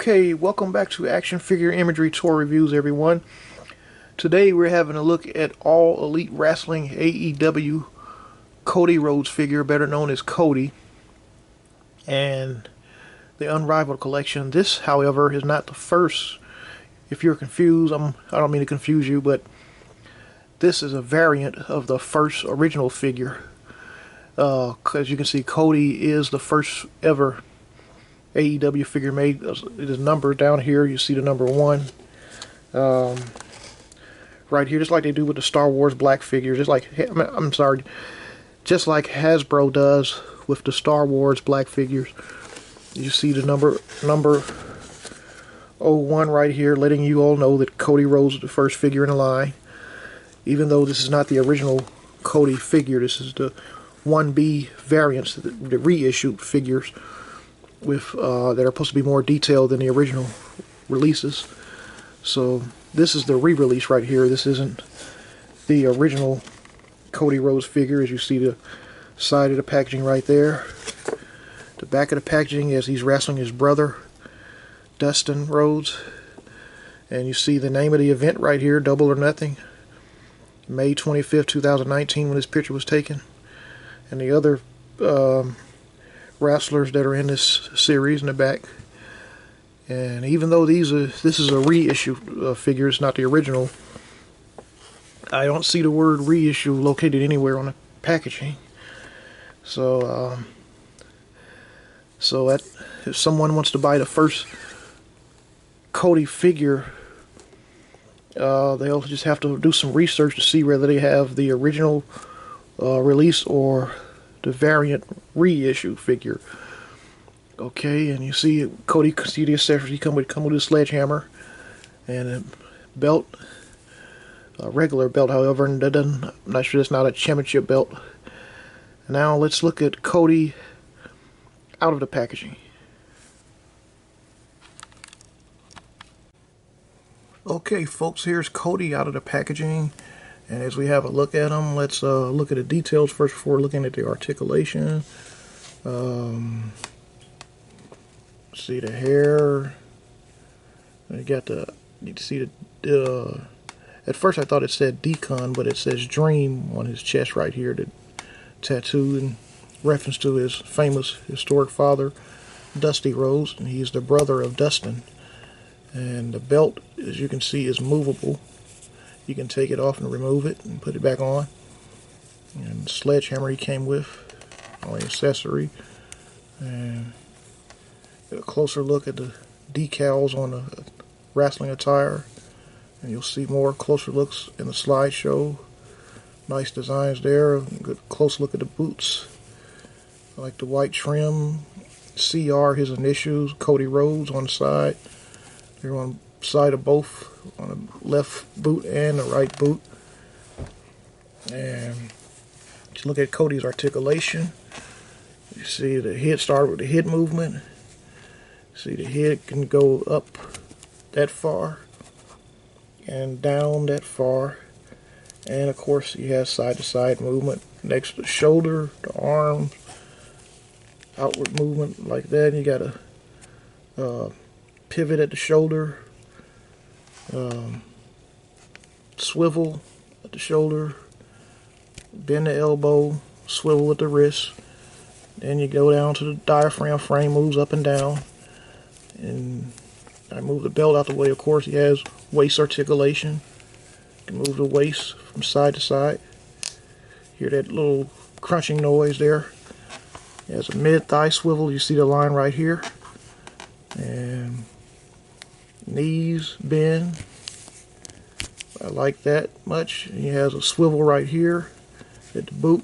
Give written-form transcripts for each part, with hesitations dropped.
Okay, welcome back to Action Figure Imagery Tour Reviews, everyone. Today we're having a look at All Elite Wrestling AEW Cody Rhodes figure, better known as Cody, and the Unrivaled Collection. This, however, is not the first. If you're confused, I don't mean to confuse you, but this is a variant of the first original figure. As you can see, Cody is the first ever AEW figure made. It is numbered down here. You see the number 1 right here, just like they do with the Star Wars black figures. Just like just like Hasbro does with the Star Wars black figures. You see the number 01 right here, letting you all know that Cody Rhodes is the first figure in the line. Even though this is not the original Cody figure, this is the 1B variants, the reissued figures with that are supposed to be more detailed than the original releases. So this is the re-release right here. This isn't the original Cody Rhodes figure. As you see the side of the packaging right there. The back of the packaging as he's wrestling his brother, Dustin Rhodes. And you see the name of the event right here, Double or Nothing. May 25th, 2019 when this picture was taken. And the other wrestlers that are in this series in the back. And even though this is a reissue figure, it's not the original, I don't see the word reissue located anywhere on the packaging. So that if someone wants to buy the first Cody figure, they'll just have to do some research to see whether they have the original release or the variant reissue figure. Okay, and you see Cody, see the accessories. He come with a sledgehammer and a belt, a regular belt, however, and I'm not sure it's not a championship belt. Now let's look at Cody out of the packaging. Okay, folks, here's Cody out of the packaging. And as we have a look at them, let's look at the details first before looking at the articulation. See the hair. You can see the. At first I thought it said Decon, but it says Dream on his chest right here. The tattoo in reference to his famous historic father, Dusty Rhodes, and he's the brother of Dustin. And the belt, as you can see, is movable. You can take it off and remove it and put it back on. And the sledgehammer he came with, only accessory. And get a closer look at the decals on the wrestling attire. And you'll see more closer looks in the slideshow. Nice designs there. Good close look at the boots. I like the white trim. CR, his initials, Cody Rhodes on the side. They're on side of both, on the left boot and the right boot. And just look at Cody's articulation. You see the head started with the head movement. See the head can go up that far and down that far. And of course he has side to side movement next to the shoulder, the arms, outward movement like that. And you got a pivot at the shoulder. Swivel at the shoulder, bend the elbow, swivel at the wrist. Then you go down to the diaphragm frame, moves up and down. And I move the belt out the way. Of course, he has waist articulation. You can move the waist from side to side. Hear that little crunching noise there. He has a mid-thigh swivel. You see the line right here. And knees bend. I like that much. He has a swivel right here at the boot.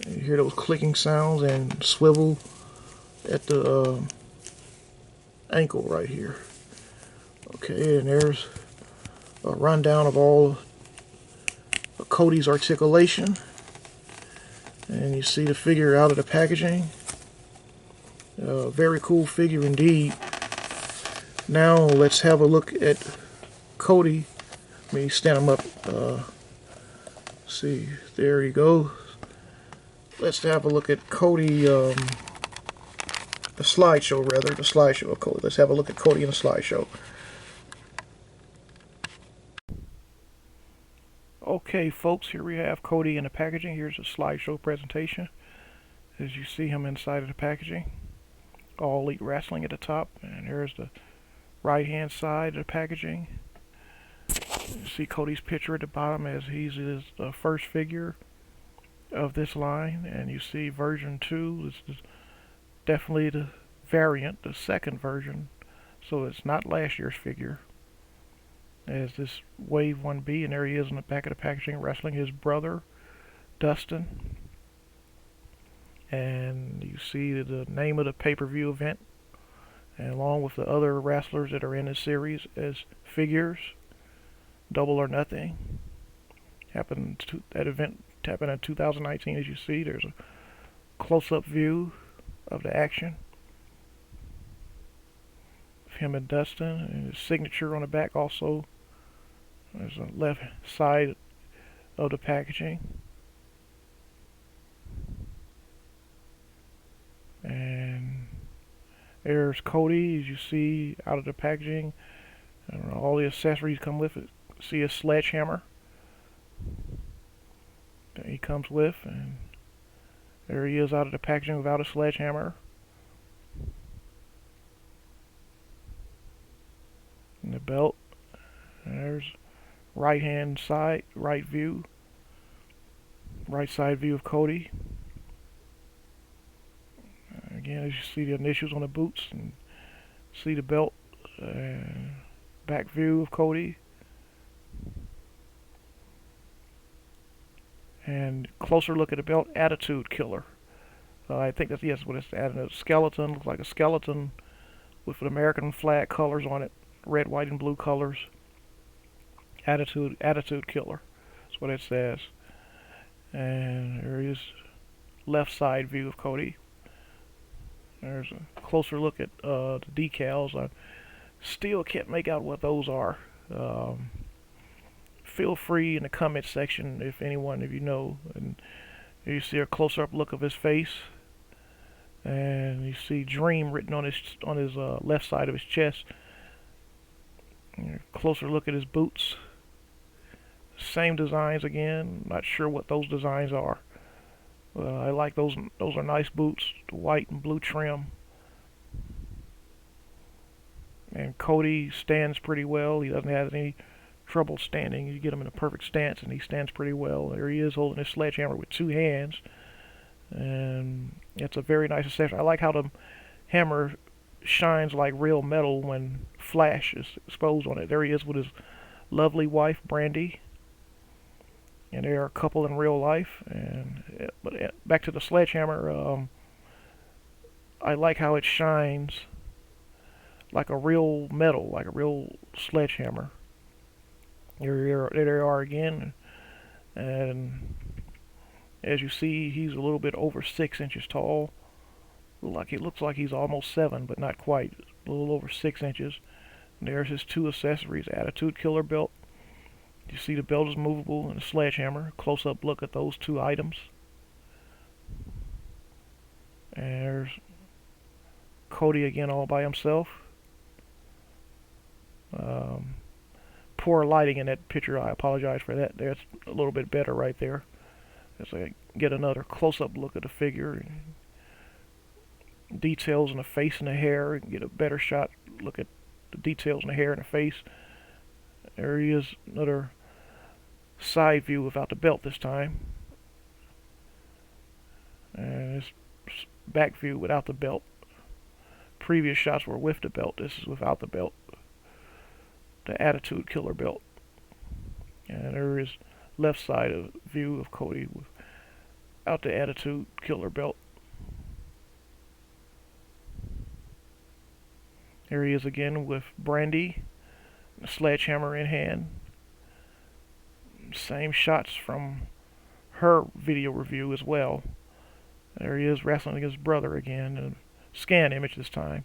And you hear those clicking sounds, and swivel at the ankle right here. Okay, and there's a rundown of all of Cody's articulation. And you see the figure out of the packaging. Very cool figure indeed. Now let's have a look at Cody. Let me stand him up. See, there he goes. Let's have a look at Cody the slideshow rather, the slideshow of Cody. Let's have a look at Cody in the slideshow. Okay, folks, here we have Cody in the packaging. Here's a slideshow presentation. As you see him inside of the packaging, All Elite Wrestling at the top, and there's the right-hand side of the packaging. You see Cody's picture at the bottom as he's the first figure of this line, and you see version 2. This is definitely the variant, the second version, so it's not last year's figure. As this Wave 1B, and there he is in the back of the packaging wrestling his brother, Dustin. And you see the name of the pay-per-view event, and along with the other wrestlers that are in this series as figures. Double or Nothing. That event happened in 2019, as you see. There's a close-up view of the action of him and Dustin, and his signature on the back also. There's a left side of the packaging. And there's Cody, as you see, out of the packaging. And all the accessories come with it. See a sledgehammer that he comes with, and there he is out of the packaging without a sledgehammer. And the belt. And there's right side view of Cody. Again, as you see the initials on the boots, and see the belt. Back view of Cody. And closer look at the belt, Attitude Killer. I think that's, yes, what it's adding. A skeleton, looks like a skeleton with an American flag colors on it. Red, white, and blue colors. Attitude Killer. That's what it says. And there is left side view of Cody. There's a closer look at the decals. I still can't make out what those are. Feel free in the comment section if anyone of you know. And you see a close-up look of his face, and you see Dream written on his left side of his chest. And a closer look at his boots. Same designs again. Not sure what those designs are. I like those. Those are nice boots. The white and blue trim. And Cody stands pretty well. He doesn't have any trouble standing. You get him in a perfect stance, and he stands pretty well. There he is holding his sledgehammer with two hands. And it's a very nice accessory. I like how the hammer shines like real metal when flash is exposed on it. There he is with his lovely wife, Brandy. And they are a couple in real life. But back to the sledgehammer, I like how it shines like a real metal, like a real sledgehammer. There they are again, and as you see, he's a little bit over 6 inches tall. He looks like he's almost 7, but not quite. A little over 6 inches. And there's his two accessories: Attitude Killer belt. You see the belt is movable, and a sledgehammer. Close-up look at those two items. And there's Cody again, all by himself. Poor lighting in that picture. I apologize for that. There's a little bit better right there. As I get another close-up look at the figure, details in the face and the hair, and get a better shot. Look at the details in the hair and the face. There he is, another side view without the belt this time. And this back view without the belt. Previous shots were with the belt. This is without the belt. The Attitude Killer belt. And there is left side of view of Cody without the Attitude Killer belt. Here he is again with Brandy, a sledgehammer in hand. Same shots from her video review as well. There he is wrestling against his brother again, in a scan image this time.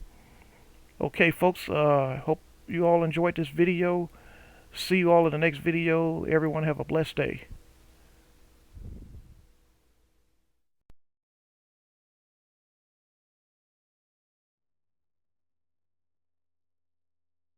Okay, folks, hope you all enjoyed this video. See you all in the next video. Everyone have a blessed day.